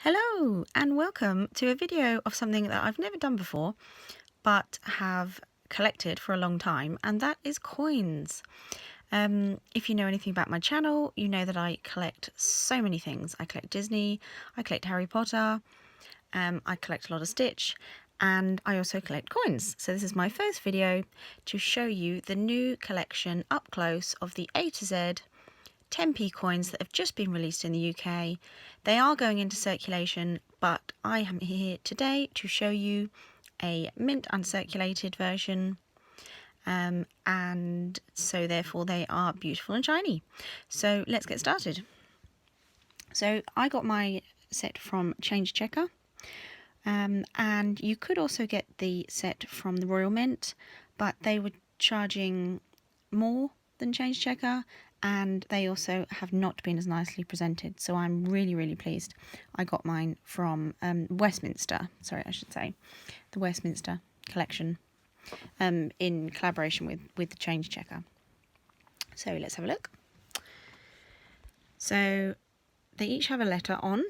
Hello and welcome to a video of something that I've never done before but have collected for a long time, and that is coins. If you know anything about my channel, you know that I collect so many things. I collect Disney, I collect Harry Potter, I collect a lot of Stitch, and I also collect coins. So this is my first video to show you the new collection up close of the A to Z 10p coins that have just been released in the UK. They are going into circulation, but I am here today to show you a mint uncirculated version, and so therefore they are beautiful and shiny. So let's get started. So I got my set from Change Checker, and you could also get the set from the Royal Mint, but they were charging more than Change Checker, and they also have not been as nicely presented, so I'm really pleased. I got mine from Westminster, sorry I should say, the Westminster collection, in collaboration with the Change Checker. So let's have a look. So they each have a letter on,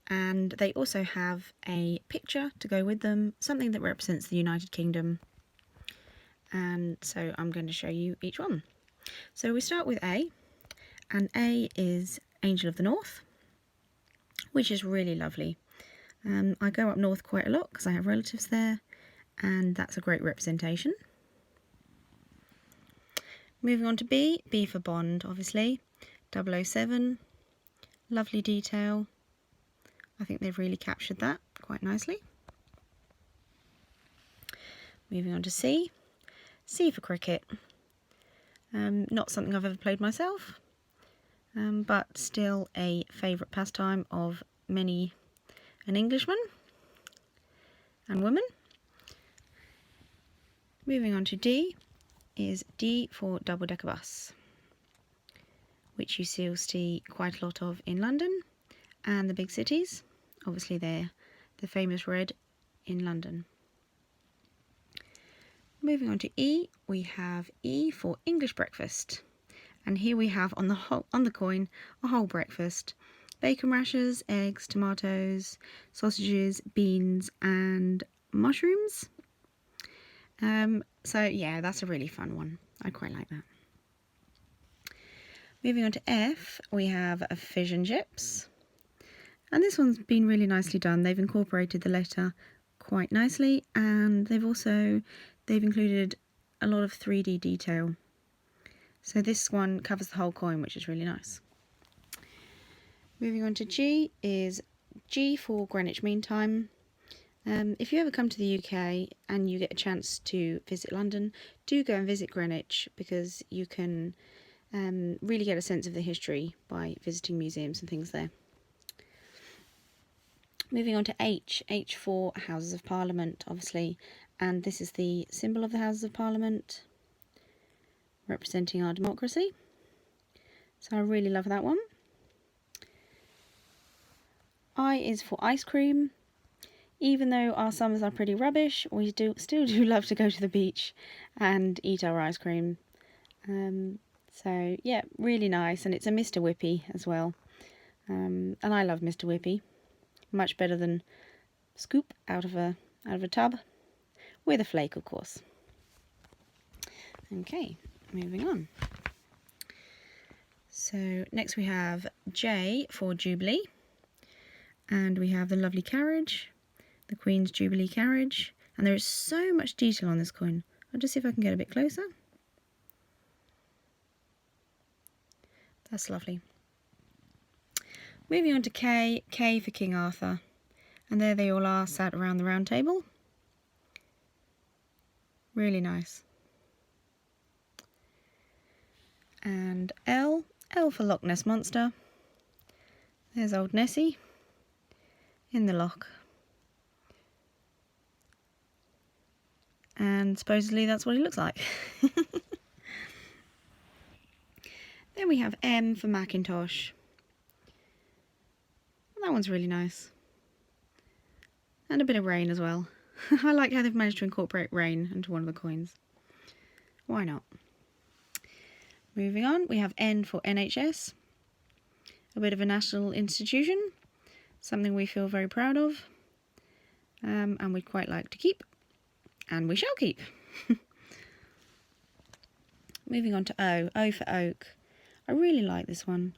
and they also have a picture to go with them, something that represents the United Kingdom. And so I'm going to show you each one. So we start with A, and A is Angel of the North, which is really lovely. I go up north quite a lot because I have relatives there, and that's a great representation. Moving on to B, B for Bond, obviously, 007, lovely detail. I think they've really captured that quite nicely. Moving on to C, C for Cricket. Not something I've ever played myself, but still a favourite pastime of many an Englishman and woman. Moving on to D is D for double-decker bus, which you still see quite a lot of in London and the big cities. Obviously they're the famous red in London. Moving on to E, we have E for English breakfast, and here we have on the coin a whole breakfast: bacon rashers, eggs, tomatoes, sausages, beans, and mushrooms. So yeah, that's a really fun one. I quite like that. Moving on to F, we have a fish and chips, and this one's been really nicely done. They've incorporated the letter quite nicely, and they've included a lot of 3D detail. So this one covers the whole coin, which is really nice. Moving on to G is G for Greenwich Mean Time. If you ever come to the UK and you get a chance to visit London, do go and visit Greenwich, because you can really get a sense of the history by visiting museums and things there. Moving on to H, H for Houses of Parliament, obviously, and this is the symbol of the Houses of Parliament, representing our democracy. So I really love that one. I is for ice cream. Even though our summers are pretty rubbish, we still do love to go to the beach and eat our ice cream. So yeah, really nice, and it's a Mr. Whippy as well. And I love Mr. Whippy. Much better than scoop out of a tub, with a flake, of course. Okay, moving on. So next we have J for Jubilee, and we have the lovely carriage, the Queen's Jubilee carriage, and there is so much detail on this coin. I'll just see if I can get a bit closer. That's lovely. Moving on to K, K for King Arthur, and there they all are sat around the round table. Really nice. And L, L for Loch Ness Monster. There's old Nessie in the loch. And supposedly that's what he looks like. Then we have M for Macintosh. That one's really nice. And a bit of rain as well. I like how they've managed to incorporate rain into one of the coins. Why not? Moving on, we have N for NHS. A bit of a national institution. something we feel very proud of, and we'd quite like to keep, and we shall keep. Moving on to O. O for oak. I really like this one.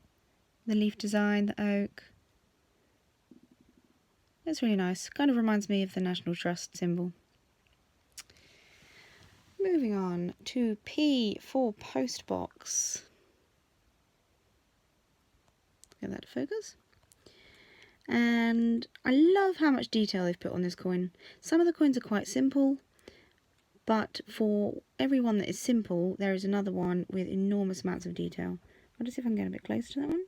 The leaf design, the oak. It's really nice. Kind of reminds me of the National Trust symbol. Moving on to P for postbox. Get that to focus. And I love how much detail they've put on this coin. Some of the coins are quite simple, but for every one that is simple, there is another one with enormous amounts of detail. I'll just see if I can get a bit closer to that one.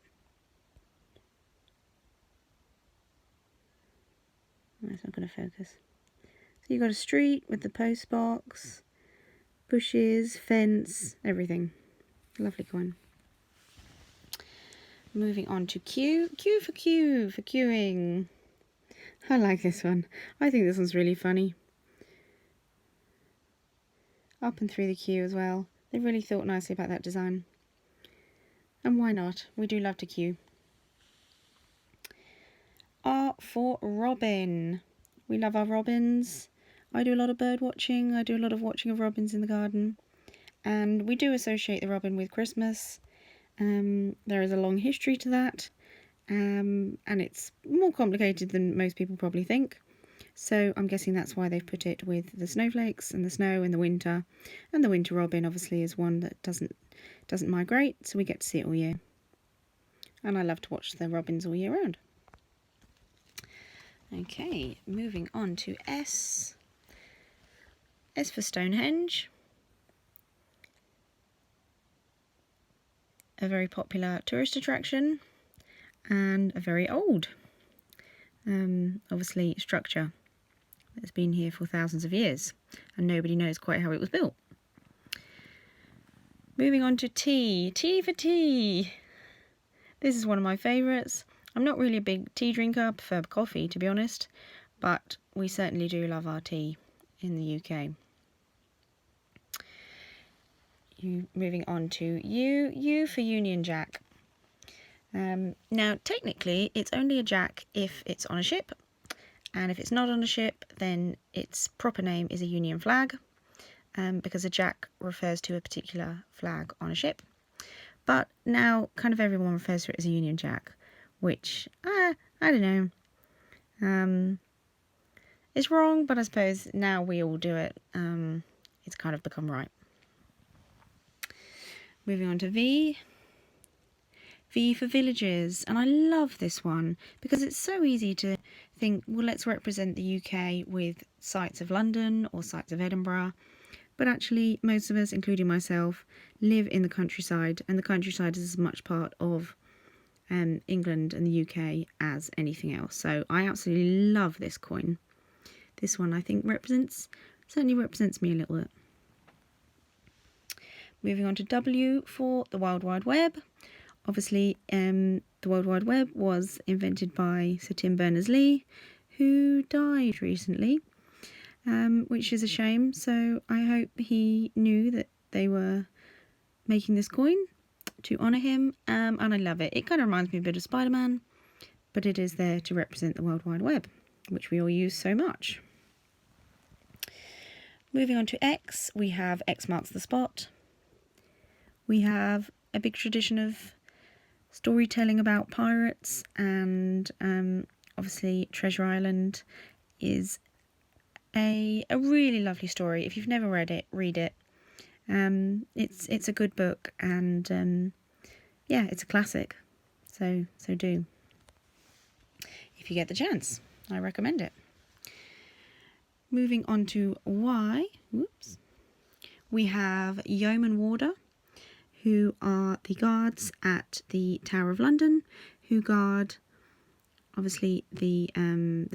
That's not going to focus. So you've got a street with the post box, bushes, fence, everything. Lovely coin. Moving on to Q. Q for queuing. I like this one. I think this one's really funny. Up and through the queue as well. They really thought nicely about that design. And why not? We do love to queue. R for robin. We love our robins. I do a lot of bird watching. I do a lot of watching of robins in the garden. And we do associate the robin with Christmas. There is a long history to that. And it's more complicated than most people probably think. So I'm guessing that's why they've put it with the snowflakes and the snow in the winter. And the winter robin obviously is one that doesn't migrate, so we get to see it all year. And I love to watch the robins all year round. Okay, moving on to S. S for Stonehenge. A very popular tourist attraction and a very old, obviously, structure that's been here for thousands of years and nobody knows quite how it was built. Moving on to T. T for tea. This is one of my favourites. I'm not really a big tea drinker. I prefer coffee, to be honest, but we certainly do love our tea in the UK. Moving on to U. U for Union Jack. Now, technically, it's only a jack if it's on a ship, and if it's not on a ship, then its proper name is a Union flag, because a jack refers to a particular flag on a ship. But now, kind of everyone refers to it as a Union Jack, which, I don't know. It's wrong, but I suppose now we all do it. It's kind of become right. Moving on to V. V for villages, and I love this one because it's so easy to think, well, let's represent the UK with sites of London or sites of Edinburgh, but actually most of us, including myself, live in the countryside, and the countryside is as much part of England and the UK as anything else. So I absolutely love this coin. This one I think certainly represents me a little bit. Moving on to W for the World Wide Web. Obviously, the World Wide Web was invented by Sir Tim Berners-Lee, who died recently, which is a shame. So I hope he knew that they were making this coin to honour him, and I love it. It kind of reminds me a bit of Spider-Man, but it is there to represent the World Wide Web, which we all use so much. Moving on to X, we have X marks the spot. We have a big tradition of storytelling about pirates, and obviously Treasure Island is a really lovely story. If you've never read it, read it. It's a good book, and yeah, it's a classic. So do. If you get the chance, I recommend it. Moving on to Y. Whoops. We have Yeoman Warder, who are the guards at the Tower of London, who guard, obviously, the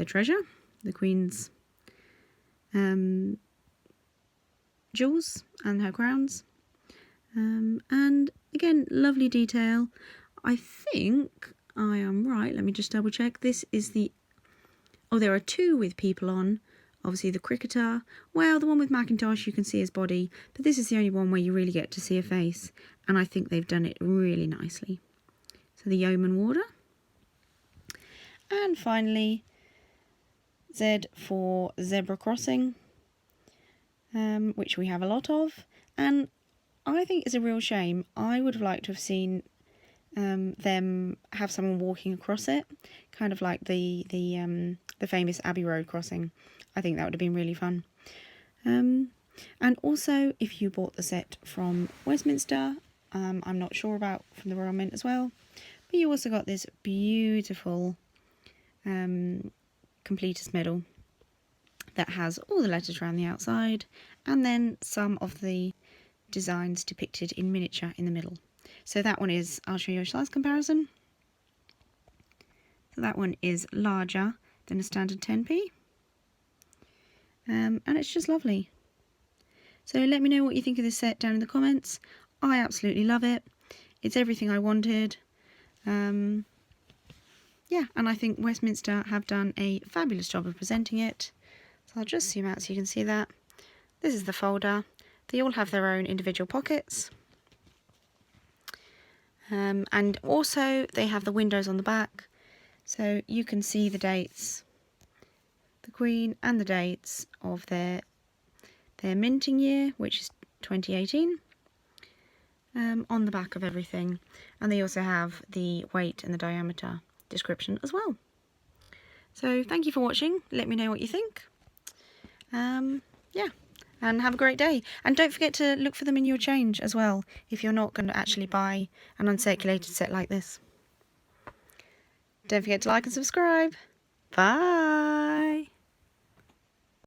treasure, the Queen's jewels and her crowns. And again, lovely detail. I think I am right. Let me just double check. This is there are two with people on. Obviously the cricketer. Well, the one with Macintosh, you can see his body, but this is the only one where you really get to see a face, and I think they've done it really nicely. So the Yeoman Warder. And finally, Z for zebra crossing, which we have a lot of, and I think it's a real shame. I would have liked to have seen them have someone walking across it, kind of like the famous Abbey Road crossing. I think that would have been really fun. And also, if you bought the set from Westminster, I'm not sure about from the Royal Mint as well, but you also got this beautiful completist medal that has all the letters around the outside, and then some of the designs depicted in miniature in the middle. So that one is, I'll show you a size comparison. So that one is larger than a standard 10p, and it's just lovely. So let me know what you think of this set down in the comments. I absolutely love it. It's everything I wanted. Yeah, and I think Westminster have done a fabulous job of presenting it. So I'll just zoom out so you can see that. This is the folder. They all have their own individual pockets. And also they have the windows on the back, so you can see the dates, the Queen and the dates of their minting year, which is 2018, on the back of everything. And they also have the weight and the diameter description as well. So thank you for watching. Let me know what you think. Yeah, and have a great day. And don't forget to look for them in your change as well, if you're not going to actually buy an uncirculated set like this. Don't forget to like and subscribe. Bye!